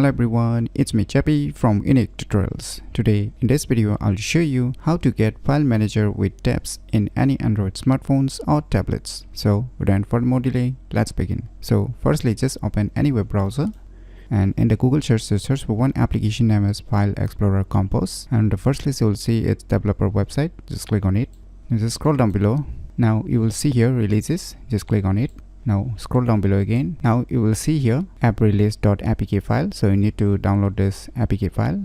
Hello everyone, it's me Chappy from UniqueTutorials. Today in this video I'll show you how to get file manager with tabs in any Android smartphones or tablets. So without further more delay, let's begin. So firstly, just open any web browser and in the Google search for one application name as File Explorer Compose, and the first list you will see its developer website. Just click on it and just scroll down below. Now you will see here releases. Just click on it. Now scroll down below again. Now you will see here app release.apk file. So you need to download this apk file.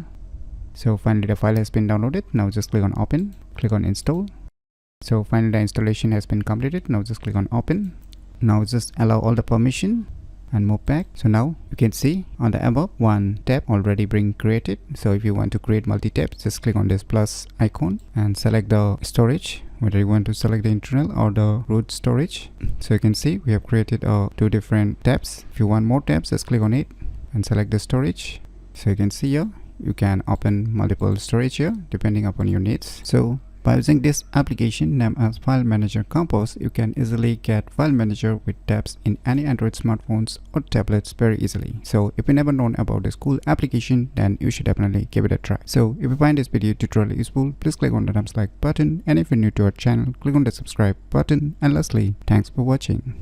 So finally the file has been downloaded. Now just click on open, click on install. So finally the installation has been completed. Now just click on open. Now just allow all the permission and move back. So now you can see on the above one tab already being created. So if you want to create multi-tabs, just click on this plus icon and select the storage, whether you want to select the internal or the root storage. So you can see we have created two different tabs. If you want more tabs, just click on it and select the storage. So you can see here you can open multiple storage here depending upon your needs. So by using this application named as File Manager Compose, you can easily get File Manager with tabs in any Android smartphones or tablets very easily. So if you never known about this cool application, then you should definitely give it a try. So if you find this video tutorial useful, please click on the thumbs like button, and if you're new to our channel, click on the subscribe button, and lastly, thanks for watching.